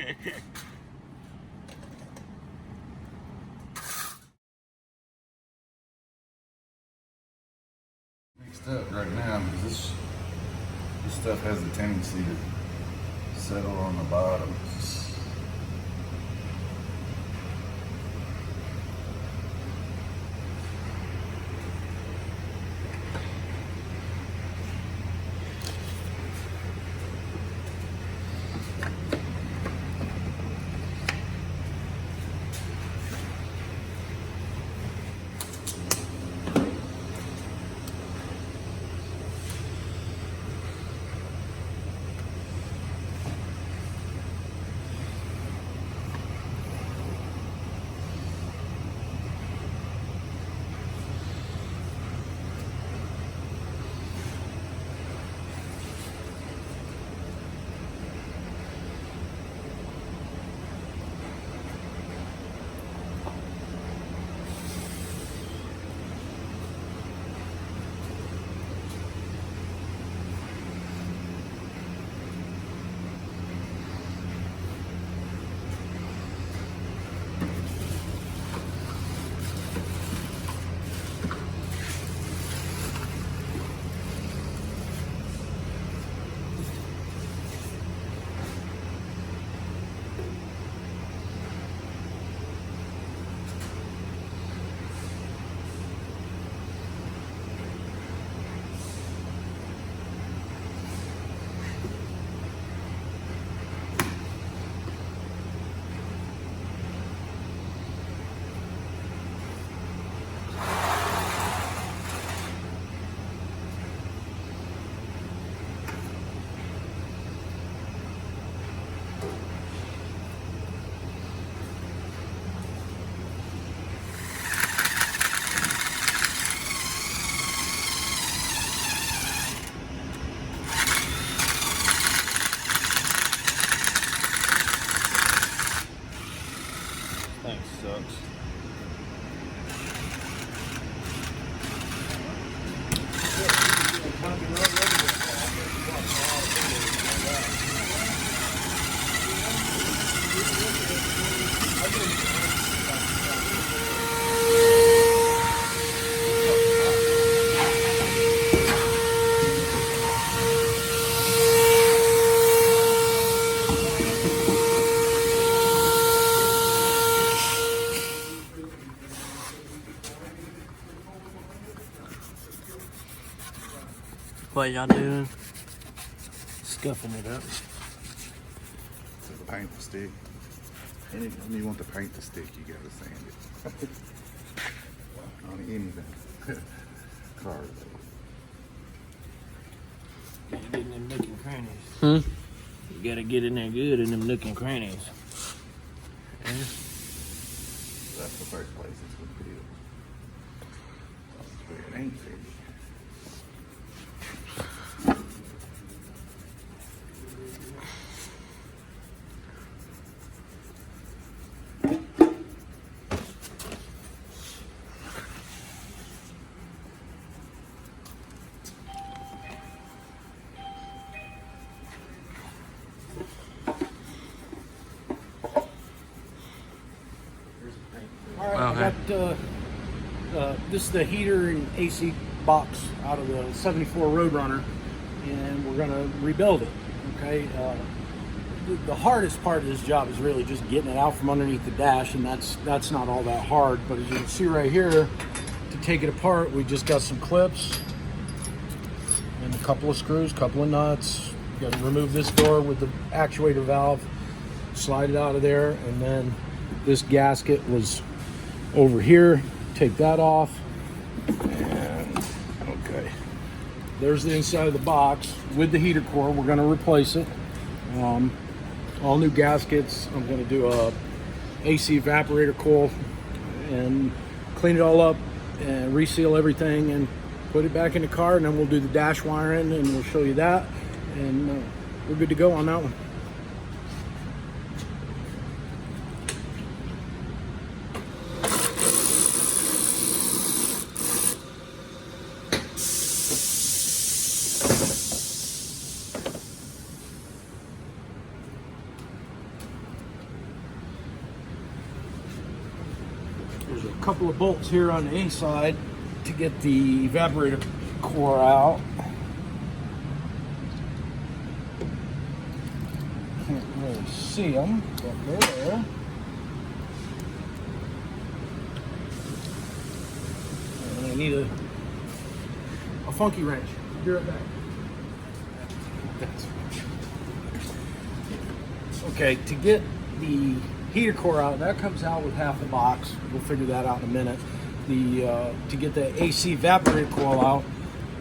Mixed up right now because this stuff has a tendency to settle on the bottom. What y'all doing? Scuffing it up. So the paint to stick. When you want the paint to stick, you gotta sand it. On anything. Car. You get in them nooks and crannies. You gotta get in there good in them nooks and crannies. Yeah. That's the first place it's gonna feel. That's where it ain't fitting. I got this is the heater and AC box out of the 74 Roadrunner, and we're going to rebuild it. Okay, the hardest part of this job is really just getting it out from underneath the dash, and that's not all that hard. But as you can see right here, to take it apart, we just got some clips and a couple of screws, couple of nuts. You got to remove this door with the actuator valve, slide it out of there, and then this gasket was over here. Take that off, and okay, there's the inside of the box with the heater core. We're going to replace it. All new gaskets. I'm going to do a AC evaporator coil and clean it all up and reseal everything and put it back in the car, and then we'll do the dash wiring and we'll show you that, and we're good to go on that one. couple of bolts here on the inside to get the evaporator core out. Can't really see them, but they're there. And I need a funky wrench. Be right back. Okay, to get the heater core out, that comes out with half the box. We'll figure that out in a minute. To get the AC evaporator coil out,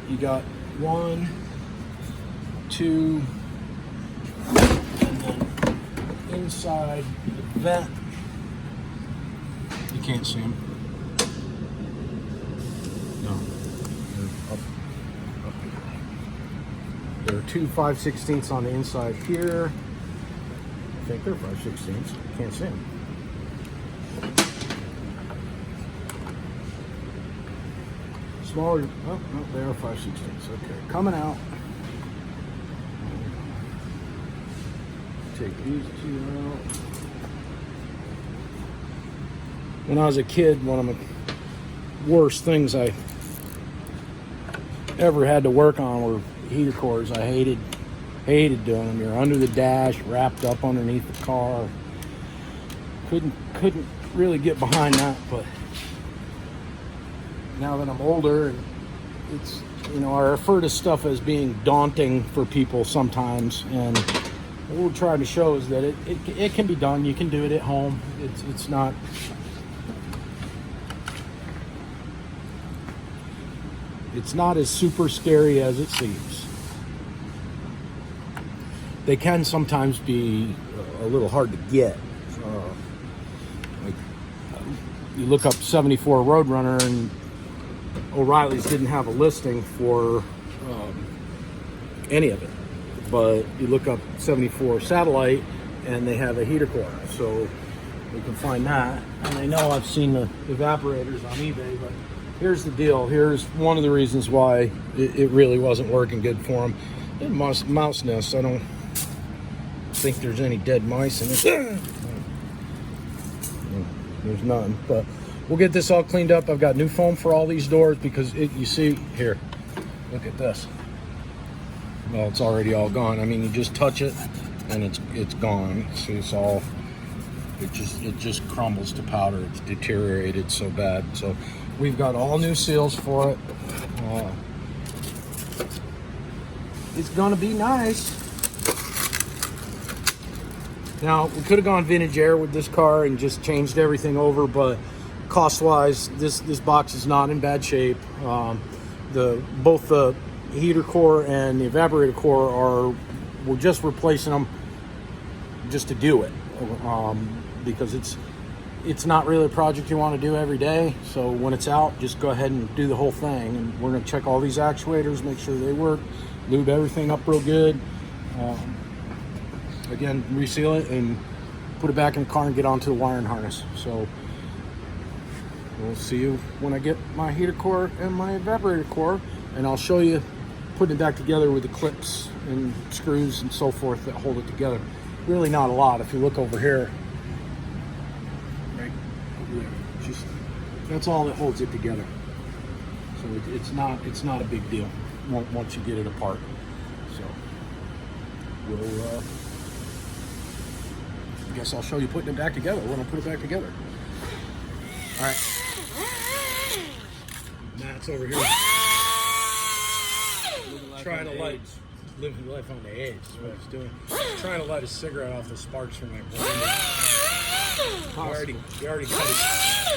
you got 1, 2, and then inside the vent. You can't see them. No, they're up. There are 2 5/16 on the inside here. I think they're 5/16. Can't see them. Smaller. Oh, no, they are 5/16. Okay, coming out. Take these 2 out. When I was a kid, one of the worst things I ever had to work on were heater cores. I hated doing them. You're under the dash, wrapped up underneath the car. Couldn't really get behind that, but now that I'm older, it's, you know, I refer to stuff as being daunting for people sometimes, and what we're trying to show is that it can be done. You can do it at home. It's not as super scary as it seems. They can sometimes be a little hard to get. Like you look up 74 Roadrunner, and O'Reilly's didn't have a listing for any of it. But you look up 74 Satellite, and they have a heater core. So we can find that. And I know I've seen the evaporators on eBay, but here's the deal. Here's one of the reasons why it really wasn't working good for them. And mouse nests. I don't think there's any dead mice in it. There's none, but we'll get this all cleaned up. I've got new foam for all these doors because you see here, look at this. Well, it's already all gone. I mean, you just touch it and it's gone. See, it's all, it just crumbles to powder. It's deteriorated so bad. So we've got all new seals for it. It's gonna be nice. Now, we could have gone vintage air with this car and just changed everything over, but cost-wise, this box is not in bad shape. Both the heater core and the evaporator core we're just replacing them just to do it, because it's not really a project you want to do every day. So when it's out, just go ahead and do the whole thing. And we're going to check all these actuators, make sure they work, lube everything up real good. Again, reseal it and put it back in the car and get onto the wiring harness. So we'll see you when I get my heater core and my evaporator core, and I'll show you putting it back together with the clips and screws and so forth that hold it together. Really not a lot. If you look over here, right over there, just that's all that holds it together. So it's not a big deal once you get it apart. So we'll I guess I'll show you putting it back together when I put it back together. All right, Matt's over here trying to living life on the edge is what he's doing. Trying to light a cigarette off the sparks from that blender. He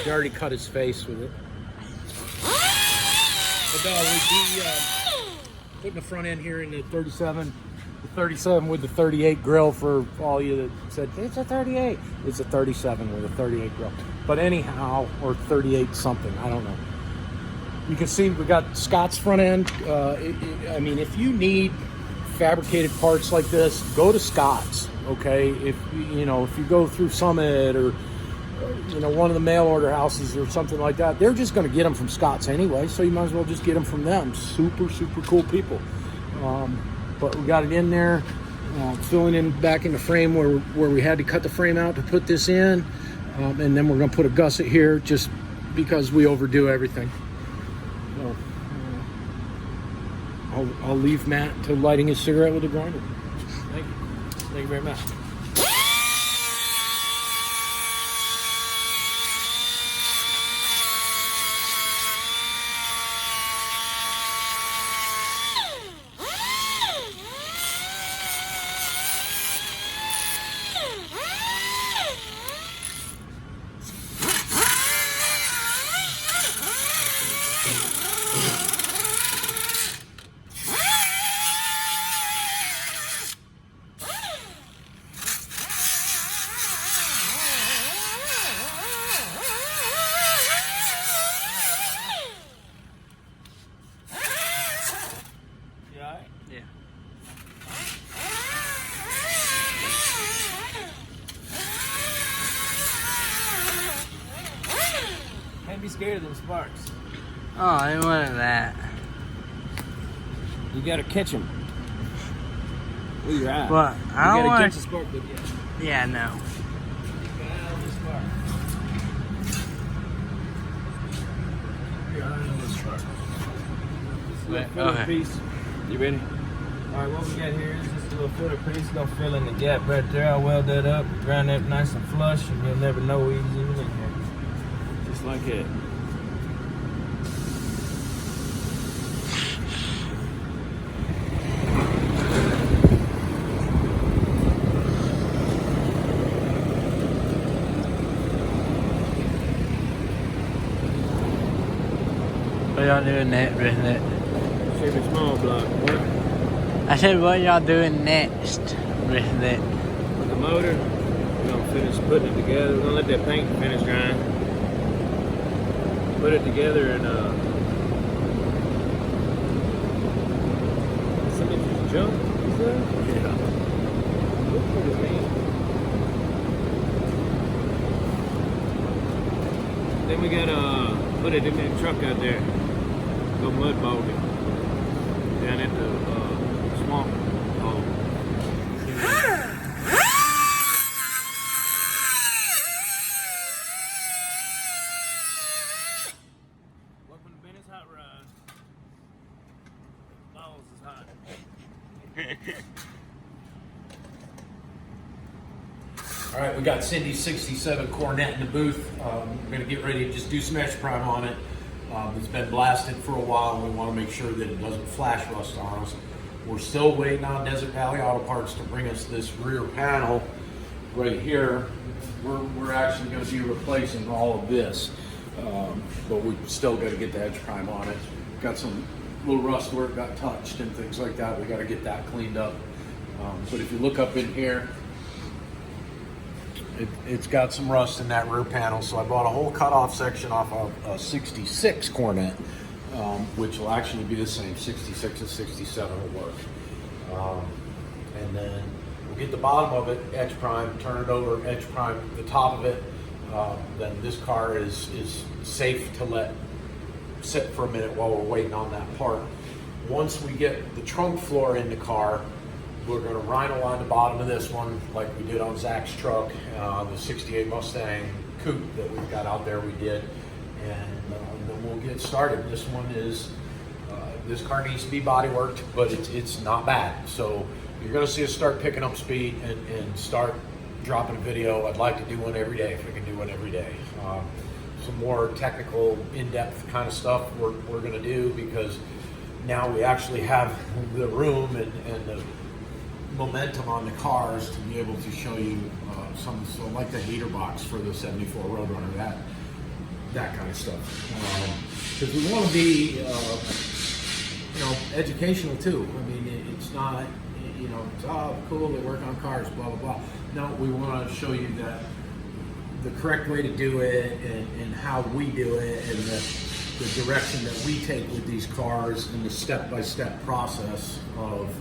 already cut his face with it. But no, we'd be putting the front end here in the 37. The 37 with the 38 grill, for all you that said it's a 38. It's a 37 with a 38 grill. But anyhow, or 38 something, I don't know. You can see we got Scott's front end. I mean, if you need fabricated parts like this, go to Scott's. Okay, if you go through Summit or one of the mail order houses or something like that, they're just going to get them from Scott's anyway. So you might as well just get them from them. Super cool people. But we got it in there, filling in back in the frame where we had to cut the frame out to put this in, and then we're going to put a gusset here. Just because we overdo everything. So, I'll leave Matt to lighting his cigarette with a grinder. Thank you. Thank you very much. Yeah. Can't be scared of them sparks. Oh, I wanted that. You gotta catch them with your eye. But You I don't gotta want. catch the spark with your eye. Yeah, no. Okay. Piece. You ready? Alright, what we got here is just a little footer piece. Gonna fill in the gap right there. I'll weld that up, grind that nice and flush, and you'll never know he's even in here. Just like that. What y'all doing next with it? Chevy small block. What? I said, what y'all doing next with it? With the motor, we're gonna finish putting it together. We're gonna let that paint finish drying. Put it together and something just jump, is that? Yeah. What does it mean? Then we gotta put it in that truck out there. Go mud bog it. Down at the swamp hole. Welcome to Bennett's Hot Rod. Balls is hot. All right, we got Cindy's 67 Cornet in the booth. We're gonna get ready to just do some edge prime on it. It's been blasted for a while, and we want to make sure that it doesn't flash rust on us. We're still waiting on Desert Valley Auto Parts to bring us this rear panel right here. We're actually going to be replacing all of this, but we still got to get the edge prime on it. Got some little rust where it got touched and things like that. We got to get that cleaned up. But if you look up in here, it's got some rust in that rear panel, so I bought a whole cut-off section off of a 66 Cornet, which will actually be the same. 66 and 67 will work. And then we'll get the bottom of it edge prime, turn it over, edge prime the top of it. Then this car is safe to let sit for a minute while we're waiting on that part. Once we get the trunk floor in the car, we're going to rhino line the bottom of this one like we did on Zach's truck, the 68 Mustang Coupe that we've got out there we did, and then we'll get started. This one is, this car needs to be body worked, but it's not bad. So you're going to see us start picking up speed and start dropping a video. I'd like to do one every day if we can do one every day. Some more technical, in-depth kind of stuff we're going to do, because now we actually have the room and the momentum on the cars to be able to show you some, so like the heater box for the 74 Roadrunner, that kind of stuff. Because we want to be, educational too. I mean, it's not, it's cool, they work on cars, blah, blah, blah. No, we want to show you that the correct way to do it and how we do it, and the direction that we take with these cars, and the step-by-step process of,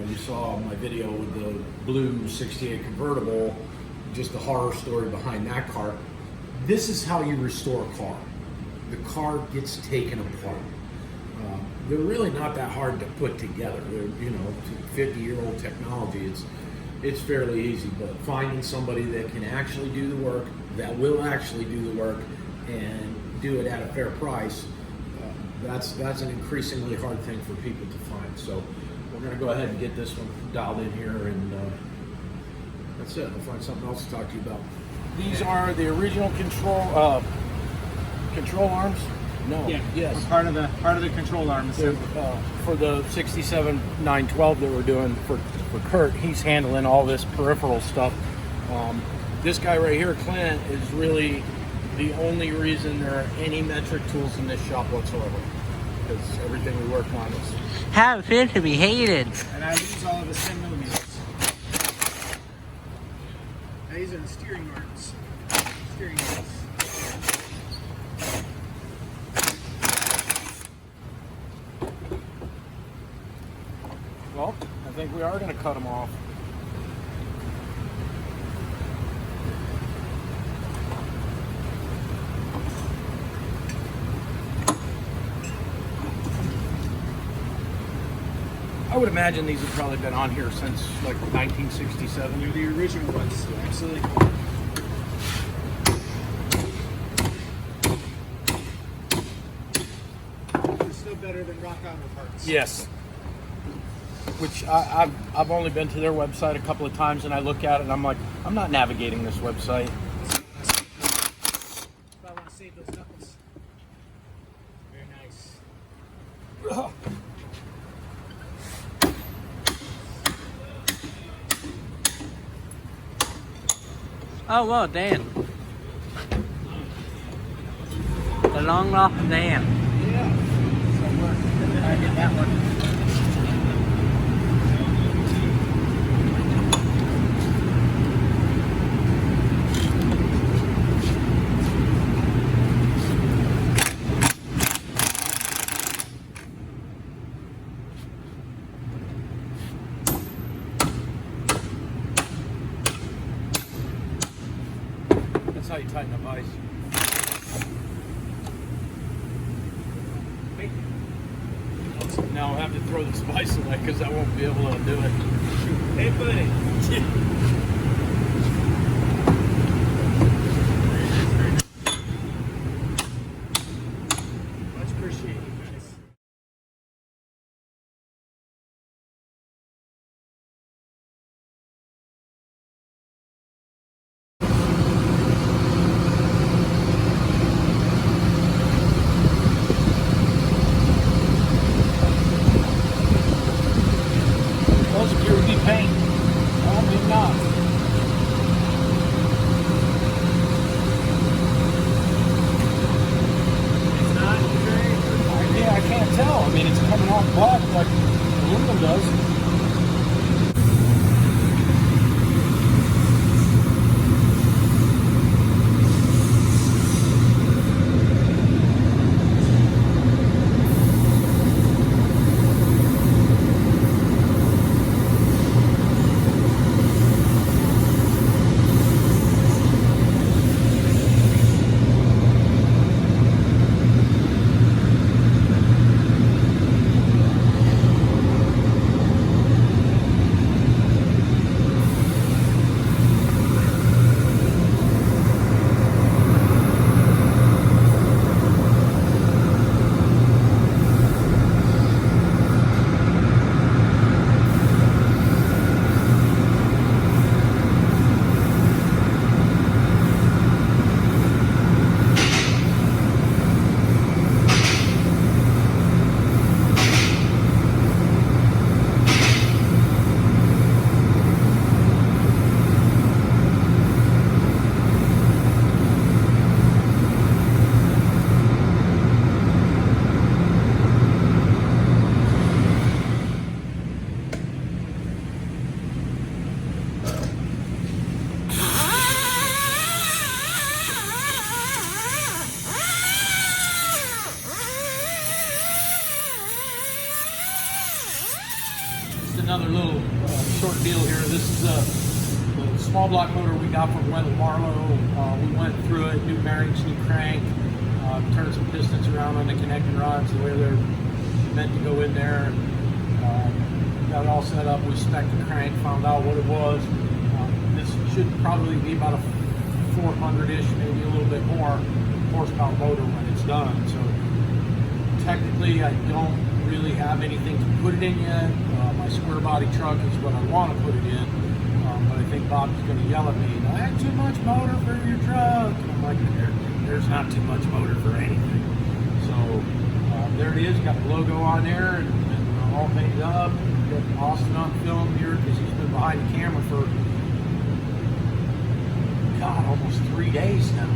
you saw my video with the blue 68 convertible, just the horror story behind that car. This is how you restore a car. The car gets taken apart. They're really not that hard to put together. They're, 50-year-old technology. It's fairly easy, but finding somebody that can actually do the work, that will actually do the work, and do it at a fair price, that's an increasingly hard thing for people to find. So we're going to go ahead and get this one dialed in here, and that's it. We'll find something else to talk to you about. These are the original control arms. No. Yeah. Yes. Part of the control arm. For the 67 912 that we're doing for Kurt, he's handling all this peripheral stuff. This guy right here, Clint, is really the only reason there are any metric tools in this shop whatsoever, because everything we work on is. How it feels to be hated. And I use all of the 10 millimeters. These are the steering arms. Steering arms. Well, I think we are going to cut them off. I would imagine these have probably been on here since like 1967. They're the original ones, absolutely. They're still better than rock auto parts. Yes. Which I've only been to their website a couple of times, and I look at it and I'm like, I'm not navigating this website. I want to save those knuckles. Very nice. Oh, well, damn. The long lost damn. Yeah. Somewhere. I get that one. That's how you tighten up ice. Now I'll have to throw the spice away because I won't be able to do it. Hey, buddy. Much appreciated, guys. Those appear to be paint. Oh, maybe not. It's not very. Yeah, I can't tell. I mean, it's coming off black like aluminum does. Another little short deal here. This is the small block motor we got from Wendell Marlowe. We went through it, new bearings, new crank, turned some pistons around on the connecting rods the way they're meant to go in there. Got it all set up. We spec'd the crank, found out what it was. This should probably be about a 400-ish, maybe a little bit more horsepower motor when it's it's done. So technically, I don't really have anything to put it in yet. My square body truck is what I want to put it in, but I think Bob's going to yell at me, "I have too much motor for your truck." I'm like, there's not too much motor for anything. So there it is. Got the logo on there and all painted up. Got Austin on film here because he's been behind the camera for almost 3 days now.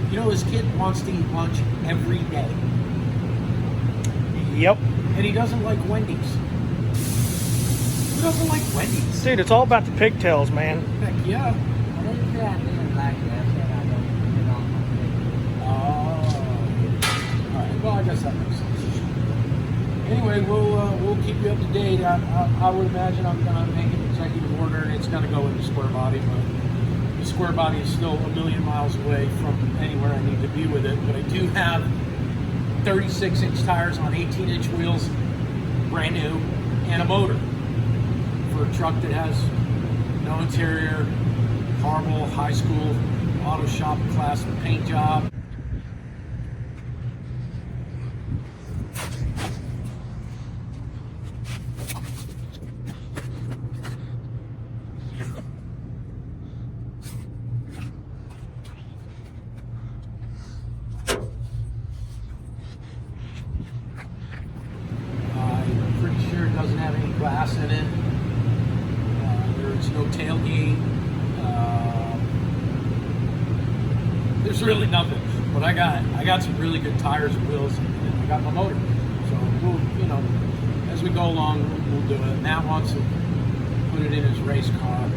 You know, this kid wants to eat lunch every day. Yep. And he doesn't like Wendy's. Who doesn't like Wendy's? Dude, it's all about the pigtails, man. Heck yeah. Alright, well, I guess that makes sense. Anyway, we'll keep you up to date. I would imagine I'm going to make an executive order and it's going to go into square body, but the square body is still a million miles away from anywhere I need to be with it. But I do have 36-inch tires on 18-inch wheels, brand new, and a motor for a truck that has no interior, horrible high school auto shop class paint job. Doesn't have any glass in it. There's no tailgate. There's really nothing. But I got some really good tires and wheels, and I got my motor. So we'll, as we go along, we'll do it. Matt wants to put it in his race car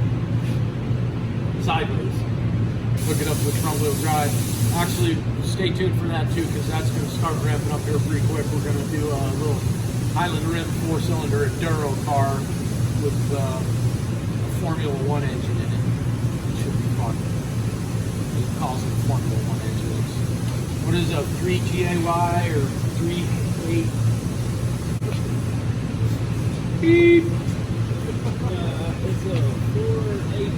sideways, hook it up with front wheel drive. Actually, stay tuned for that too, because that's going to start ramping up here pretty quick. We're going to do a little Highland Rim 4-cylinder enduro car with a Formula 1 engine in it. It should be fun. He calls it a Formula 1 engine. What is a 3GAY or 3.8? Beep! It's a 4.8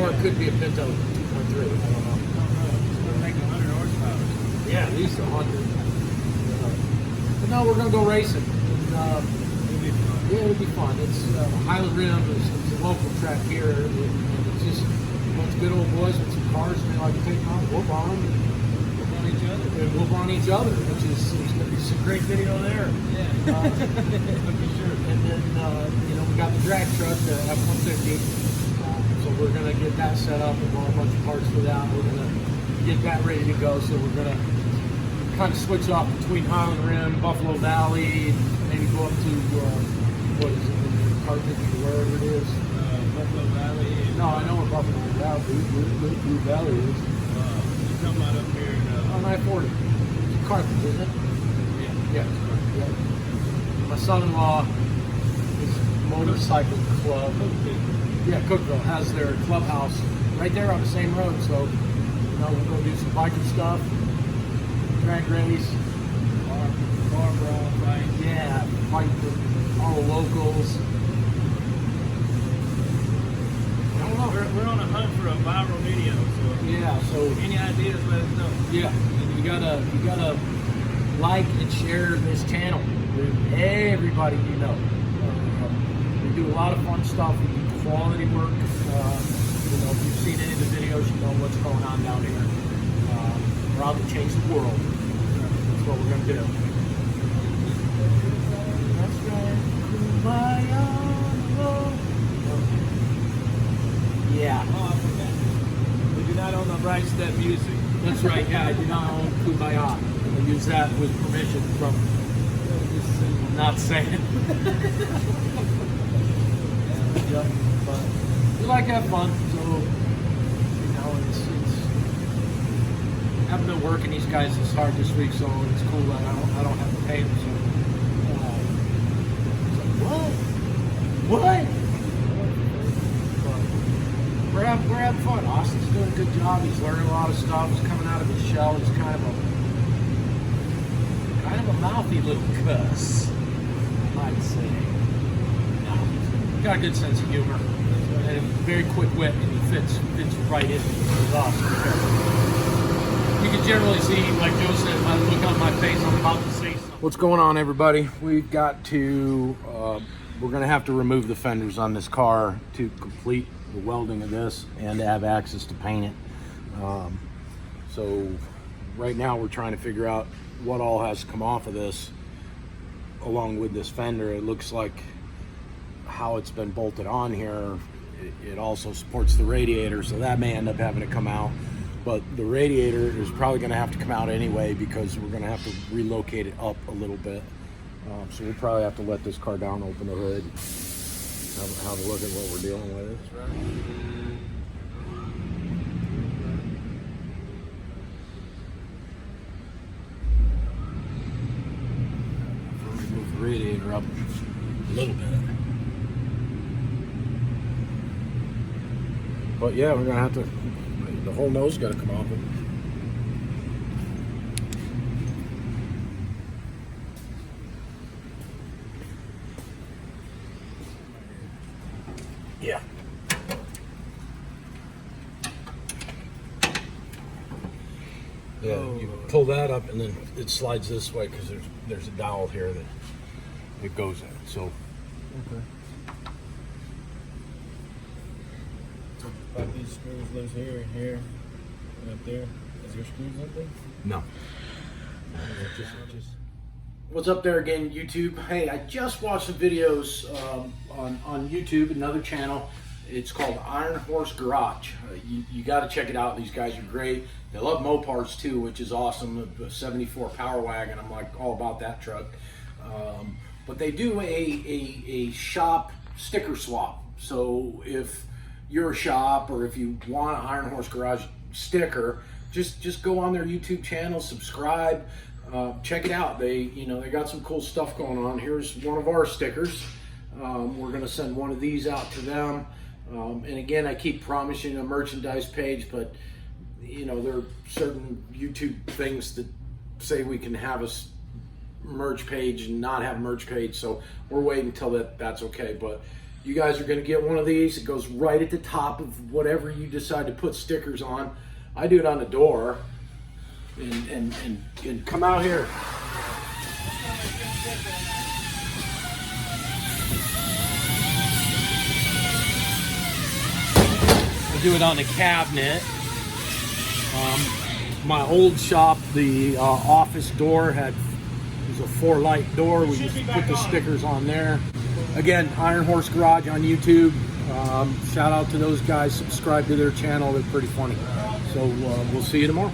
or it could be a Pinto 2.3. I don't know. It's going to make 100 horsepower. Yeah, at least 100. But no, we're gonna go racing. And, It'll be fun. yeah, it'll be fun. It's Highland Rim is a local track here, and it's just a bunch of good old boys with some cars, and they like to take on, whoop on them, Whoop on each other. and whoop on each other, which is gonna be some great video there. Yeah. For sure. And then we got the drag truck, the F-150. So we're gonna get that set up and bought a bunch of parts for that. We're gonna get that ready to go. So we're gonna kind of switch off between Highland Rim, Buffalo Valley, maybe go up to what is it, Carthage or wherever it is. Buffalo Valley. No, I know where Buffalo Blue Valley is. You're talking about up here in On I-40. Carthage, isn't it? yeah. Yeah, it's Carthage. Yeah. My son-in-law, his motorcycle club, Cookville, has their clubhouse right there on the same road. So, we'll go do some biking stuff, drag race, Bar brawl fight. yeah, fight with all the locals. I don't know. We're on a hunt for a viral video, so Yeah, so any ideas, let us know. yeah, and you gotta like and share this channel with everybody you know. We do a lot of fun stuff. We do quality work. If you've seen any of the videos, you know what's going on down here. We're out to change the world. That's what we're gonna do. That's right. Kumbaya. Yeah. Oh, I forgot. We do not own the rights to that music. That's right, yeah, I do not own Kumbaya. I use that with permission from not saying. Yep, but we like to have fun, so it's I haven't been working these guys this hard this week, so it's cool that I don't have to pay them. So, what? But we're having fun. Austin's doing a good job. He's learning a lot of stuff. He's coming out of his shell. He's kind of a mouthy little cuss, I might say. No, he's got a good sense of humor. and a very quick wet, and he fits right in. It's awesome. You can generally see, like Joe said, if I look on my face, I'm about to say something. What's going on, everybody? We've got to, we're gonna have to remove the fenders on this car to complete the welding of this and to have access to paint it. So right now we're trying to figure out what all has to come off of this along with this fender. It looks like how it's been bolted on here, it also supports the radiator, so that may end up having to come out. But the radiator is probably going to have to come out anyway because we're going to have to relocate it up a little bit. So we'll probably have to let this car down, open the hood, have a look at what we're dealing with. Move the radiator up a little bit. But yeah, we're gonna have to, the whole nose gotta come off it. Yeah. Yeah, you pull that up and then it slides this way because there's a dowel here that it goes in. So okay. Like these screws loose here and here and up there. Is there screws up there? No. What's up there again, YouTube? Hey, I just watched some videos on YouTube, another channel. It's called Iron Horse Garage. You got to check it out. These guys are great. They love Mopars too, which is awesome. The 74 Power Wagon, I'm like all about that truck. But they do a shop sticker swap. So if you're a shop or if you want an Iron Horse Garage sticker, just go on their YouTube channel, subscribe, check it out. They got some cool stuff going on. Here's one of our stickers. We're gonna send one of these out to them. And again, I keep promising a merchandise page, but there are certain YouTube things that say we can have a merch page and not have a merch page, so we're waiting until that's okay. But you guys are going to get one of these. It goes right at the top of whatever you decide to put stickers on. I do it on the door, and come out here. I do it on the cabinet. My old shop, the office door was a 4-light door. We just put the stickers on there. Again, Iron Horse Garage on YouTube. Shout out to those guys. Subscribe to their channel. They're pretty funny. So we'll see you tomorrow.